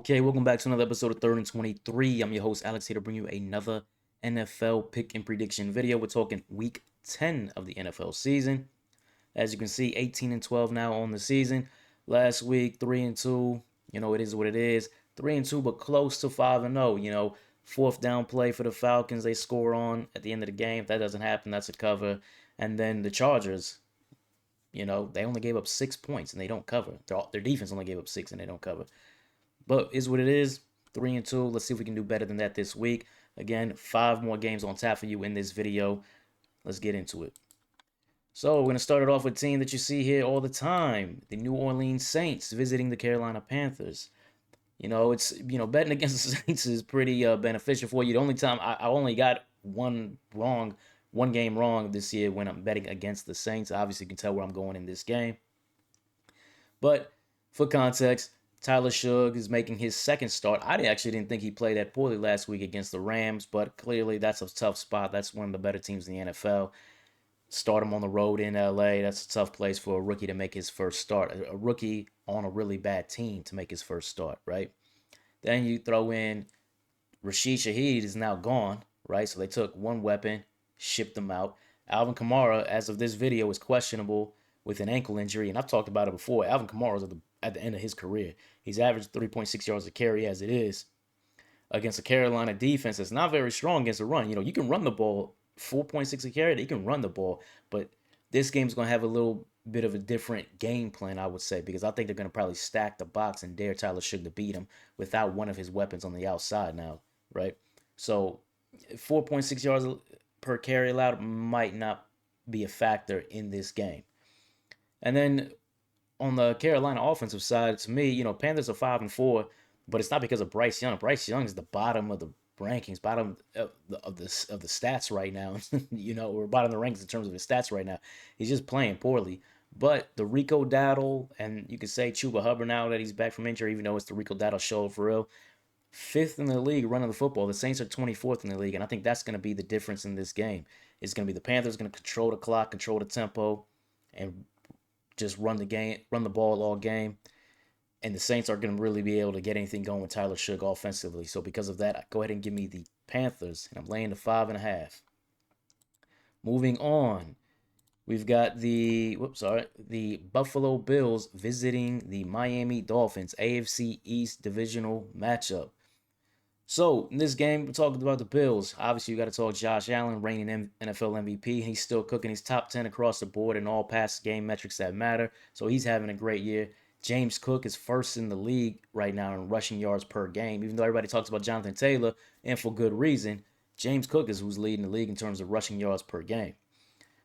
Okay, welcome back to another episode of 3rd and 23. I'm your host, Alex, here to bring you another NFL pick and prediction video. We're talking week 10 of the NFL season. As you can see, 18 and 12 now on the season. Last week, 3 and 2. It is what it is. 3 and 2, but close to 5 and 0. Fourth down play for the Falcons, they score on at the end of the game. If that doesn't happen, that's a cover. And then the Chargers, they only gave up 6 points and they don't cover. Their defense only gave up 6 and they don't cover. But is what it is. 3 and 2. Let's see if we can do better than that this week. Again, 5 more games on tap for you in this video. Let's get into it. So we're going to start it off with a team that you see here all the time. The New Orleans Saints visiting the Carolina Panthers. Betting against the Saints is pretty beneficial for you. The only time I only got one game wrong this year when I'm betting against the Saints. Obviously, you can tell where I'm going in this game. But for context, Tyler Shugg is making his second start. I actually didn't think he played that poorly last week against the Rams, but clearly that's a tough spot. That's one of the better teams in the NFL. Start him on the road in LA. That's a tough place for a rookie to make his first start. A rookie on a really bad team to make his first start, right? Then you throw in Rashid Shaheed is now gone, right? So they took one weapon, shipped them out. Alvin Kamara, as of this video, is questionable with an ankle injury, and I've talked about it before. Alvin Kamara is at the end of his career. He's averaged 3.6 yards a carry as it is against a Carolina defense that's not very strong against the run. You can run the ball, 4.6 a carry. You can run the ball, but this game's going to have a little bit of a different game plan, I would say, because I think they're going to probably stack the box and dare Tyler Shugg to beat him without one of his weapons on the outside now, right? So 4.6 yards per carry allowed might not be a factor in this game. And then on the Carolina offensive side, to me, Panthers are 5 and 4, but it's not because of Bryce Young. Bryce Young is the bottom of the rankings, bottom of the stats right now. Or bottom of the rankings in terms of his stats right now. He's just playing poorly. But the Rico Dowdle, and you could say Chuba Hubbard now that he's back from injury, even though it's the Rico Dowdle show for real. 5th in the league running the football. The Saints are 24th in the league, and I think that's going to be the difference in this game. It's going to be the Panthers going to control the clock, control the tempo, and just run the ball all game. And the Saints are going to really be able to get anything going with Tyler Shugg offensively. So because of that, go ahead and give me the Panthers. And I'm laying the 5.5. Moving on, we've got the Buffalo Bills visiting the Miami Dolphins, AFC East divisional matchup. So in this game, we're talking about the Bills. Obviously, you got to talk Josh Allen, reigning NFL MVP. He's still cooking. He's top 10 across the board in all pass game metrics that matter. So he's having a great year. James Cook is first in the league right now in rushing yards per game. Even though everybody talks about Jonathan Taylor, and for good reason, James Cook is who's leading the league in terms of rushing yards per game.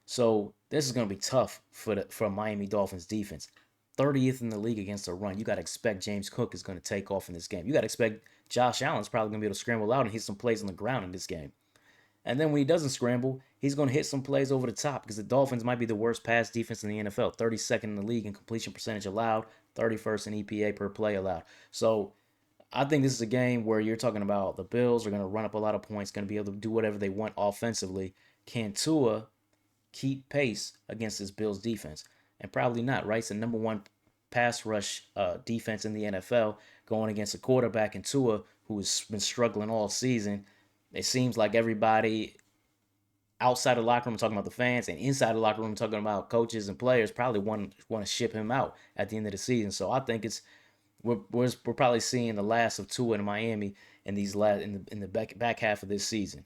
So this is going to be tough for Miami Dolphins defense. 30th in the league against the run. You got to expect James Cook is going to take off in this game. You got to expect Josh Allen's probably going to be able to scramble out and hit some plays on the ground in this game. And then when he doesn't scramble, he's going to hit some plays over the top because the Dolphins might be the worst pass defense in the NFL. 32nd in the league in completion percentage allowed, 31st in EPA per play allowed. So I think this is a game where you're talking about the Bills are going to run up a lot of points, going to be able to do whatever they want offensively. Can Tua keep pace against this Bills defense? And probably not, right? It's the number one pass rush defense in the NFL going against a quarterback in Tua who has been struggling all season. It seems like everybody outside the locker room talking about the fans and inside the locker room talking about coaches and players probably want to ship him out at the end of the season. So I think we're probably seeing the last of Tua in Miami in the back half of this season.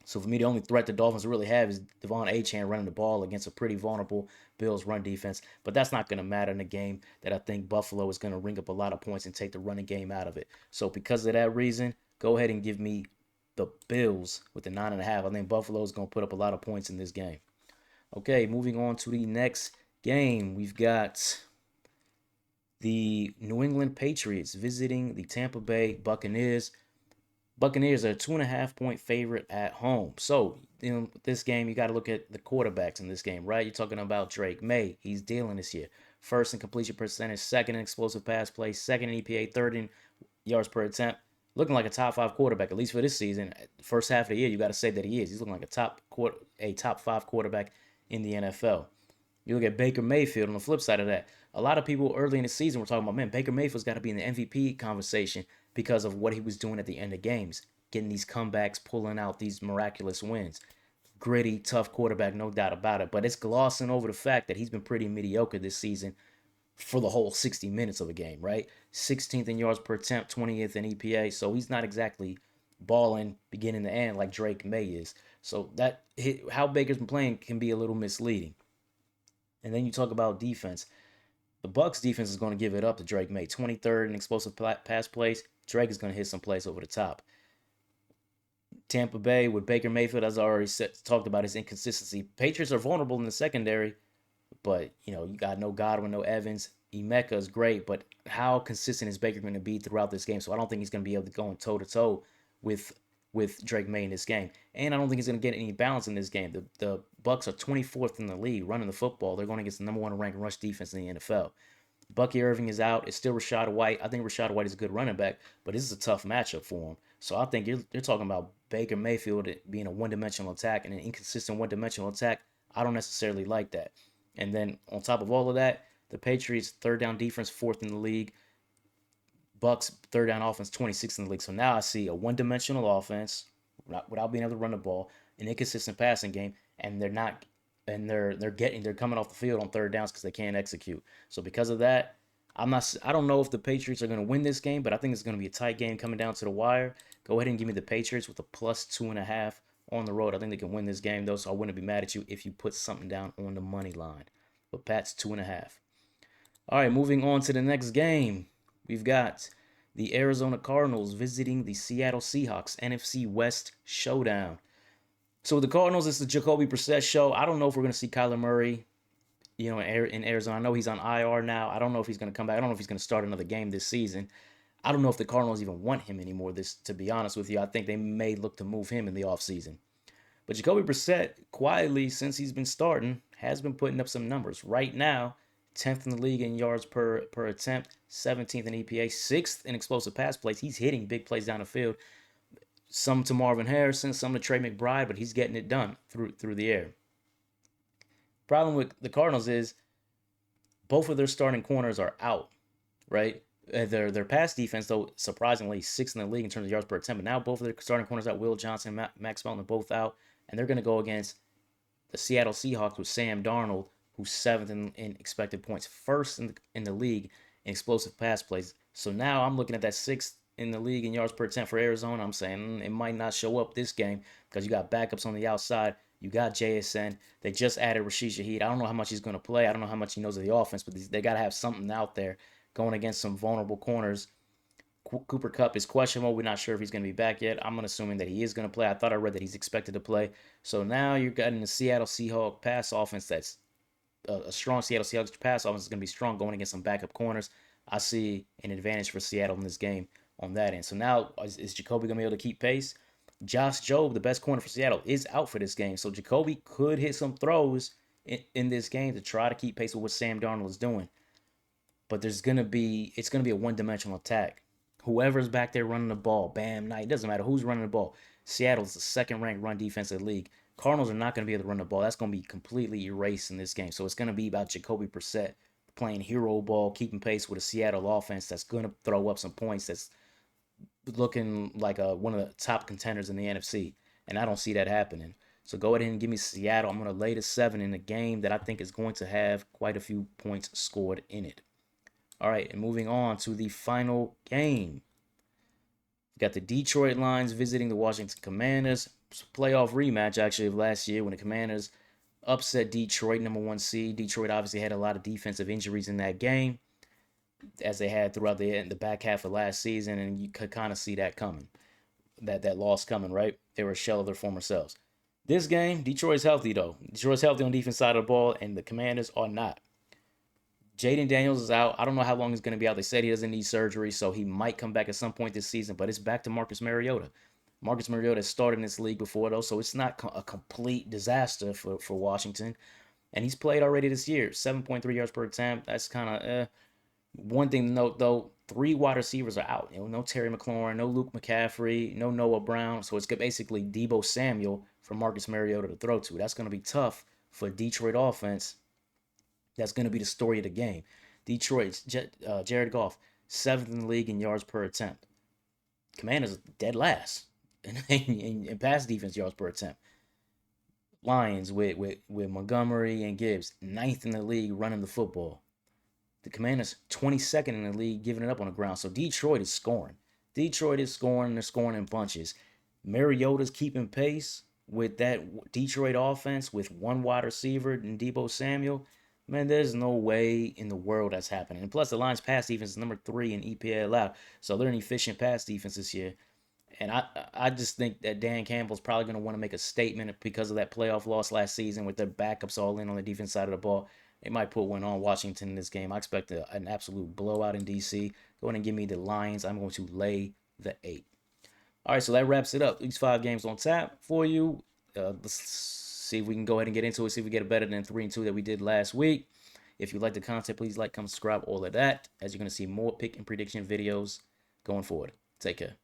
So for me, the only threat the Dolphins really have is Devon Achane running the ball against a pretty vulnerable Bills run defense. But that's not going to matter in a game that I think Buffalo is going to ring up a lot of points and take the running game out of it. So because of that reason, go ahead and give me the Bills with the 9.5. I think Buffalo is going to put up a lot of points in this game. Okay, moving on to the next game. We've got the New England Patriots visiting the Tampa Bay Buccaneers. Buccaneers are a 2.5-point favorite at home. So, this game, you got to look at the quarterbacks in this game, right? You're talking about Drake May. He's dealing this year. First in completion percentage, second in explosive pass play, second in EPA, third in yards per attempt. Looking like a top 5 quarterback, at least for this season. First half of the year, you got to say that he is. He's looking like a top 5 quarterback in the NFL. You look at Baker Mayfield on the flip side of that. A lot of people early in the season were talking about, man, Baker Mayfield's got to be in the MVP conversation because of what he was doing at the end of games, getting these comebacks, pulling out these miraculous wins. Gritty, tough quarterback, no doubt about it. But it's glossing over the fact that he's been pretty mediocre this season for the whole 60 minutes of a game, right? 16th in yards per attempt, 20th in EPA. So he's not exactly balling beginning to end like Drake May is. So that how Baker's been playing can be a little misleading. And then you talk about defense. The Bucks defense is going to give it up to Drake May. 23rd in explosive pass plays. Drake is going to hit some plays over the top. Tampa Bay with Baker Mayfield, as I already talked about his inconsistency. Patriots are vulnerable in the secondary, but you got no Godwin, no Evans. Emeka is great, but how consistent is Baker going to be throughout this game? So I don't think he's going to be able to go toe to toe with Drake May in this game, and I don't think he's going to get any balance in this game. The Bucks are 24th in the league running the football. They're going against the number one ranked rush defense in the NFL. Bucky Irving is out. It's still Rashad White. I think Rashad White is a good running back, but this is a tough matchup for him. So I think you're talking about Baker Mayfield being a one-dimensional attack and an inconsistent one-dimensional attack. I don't necessarily like that. And then on top of all of that, the Patriots third down defense fourth in the league. Bucks third down offense 26th in the league. So now I see a one-dimensional offense without being able to run the ball, an inconsistent passing game, and they're coming off the field on third downs because they can't execute. So because of that, I don't know if the Patriots are going to win this game, but I think it's going to be a tight game coming down to the wire. Go ahead and give me the Patriots with a plus 2.5 on the road. I think they can win this game though, so I wouldn't be mad at you if you put something down on the money line. But Pat's 2.5. All right, moving on to the next game. We've got the Arizona Cardinals visiting the Seattle Seahawks, NFC West showdown. So with the Cardinals, it's the Jacoby Brissett show. I don't know if we're going to see Kyler Murray, in Arizona. I know he's on IR now. I don't know if he's going to come back. I don't know if he's going to start another game this season. I don't know if the Cardinals even want him anymore. To be honest with you, I think they may look to move him in the offseason. But Jacoby Brissett, quietly, since he's been starting, has been putting up some numbers. Right now, 10th in the league in yards per attempt, 17th in EPA, 6th in explosive pass plays. He's hitting big plays down the field. Some to Marvin Harrison, some to Trey McBride, but he's getting it done through the air. Problem with the Cardinals is both of their starting corners are out, right? Their pass defense, though, surprisingly, 6th in the league in terms of yards per attempt. But now both of their starting corners out. Will Johnson, Max Melton are both out. And they're going to go against the Seattle Seahawks with Sam Darnold, who's 7th in expected points, 1st in the league in explosive pass plays. So now I'm looking at that 6th in the league in yards per attempt for Arizona. I'm saying it might not show up this game because you got backups on the outside. You got JSN. They just added Rashid Shaheed. I don't know how much he's going to play. I don't know how much he knows of the offense, but they got to have something out there going against some vulnerable corners. Cooper Kupp is questionable. We're not sure if he's going to be back yet. I'm assuming that he is going to play. I thought I read that he's expected to play. So now you're getting the Seattle Seahawks pass offense that's a strong Seattle Seahawks pass offense is going to be strong going against some backup corners. I see an advantage for Seattle in this game on that end. So now is Jacoby going to be able to keep pace? Josh Jobe, the best corner for Seattle, is out for this game. So Jacoby could hit some throws in this game to try to keep pace with what Sam Darnold is doing. But it's going to be a one-dimensional attack. Whoever's back there running the ball, Bam Knight, it doesn't matter who's running the ball. Seattle's the second-ranked run defense in the league. Cardinals are not going to be able to run the ball. That's going to be completely erased in this game. So it's going to be about Jacoby Brissett playing hero ball, keeping pace with a Seattle offense that's going to throw up some points, that's looking like one of the top contenders in the NFC. And I don't see that happening. So go ahead and give me Seattle. I'm going to lay the 7 in a game that I think is going to have quite a few points scored in it. All right, and moving on to the final game. We got the Detroit Lions visiting the Washington Commanders. It's a playoff rematch, actually, of last year when the Commanders upset Detroit, number 1 seed. Detroit obviously had a lot of defensive injuries in that game, as they had throughout the back half of last season, and you could kind of see that coming, that loss coming, right? They were a shell of their former selves. This game, Detroit's healthy, though. Detroit's healthy on the defense side of the ball, and the Commanders are not. Jaden Daniels is out. I don't know how long he's going to be out. They said he doesn't need surgery, so he might come back at some point this season, but it's back to Marcus Mariota. Marcus Mariota has started in this league before, though, so it's not a complete disaster for Washington. And he's played already this year, 7.3 yards per attempt. That's kind of one thing to note, though. 3 wide receivers are out. No Terry McLaurin, no Luke McCaffrey, no Noah Brown. So it's basically Deebo Samuel for Marcus Mariota to throw to. That's going to be tough for Detroit offense. That's going to be the story of the game. Detroit's Jared Goff, 7th in the league in yards per attempt. Commanders dead last in pass defense yards per attempt. Lions with Montgomery and Gibbs, 9th in the league running the football. The Commanders 22nd in the league giving it up on the ground. So Detroit is scoring. Detroit is scoring. They're scoring in bunches. Mariota's keeping pace with that Detroit offense with one wide receiver and Deebo Samuel. Man, there's no way in the world that's happening. And plus, the Lions' pass defense is number 3 in EPA allowed. So they're an efficient pass defense this year. And I just think that Dan Campbell's probably going to want to make a statement because of that playoff loss last season with their backups all in on the defense side of the ball. They might put one on Washington in this game. I expect an absolute blowout in DC. Go ahead and give me the Lions. I'm going to lay the 8. All right, so that wraps it up. These 5 games on tap for you. Let's see if we can go ahead and get into it. See if we get it better than 3-2 that we did last week. If you like the content, please like, comment, subscribe, all of that. As you're going to see more pick and prediction videos going forward. Take care.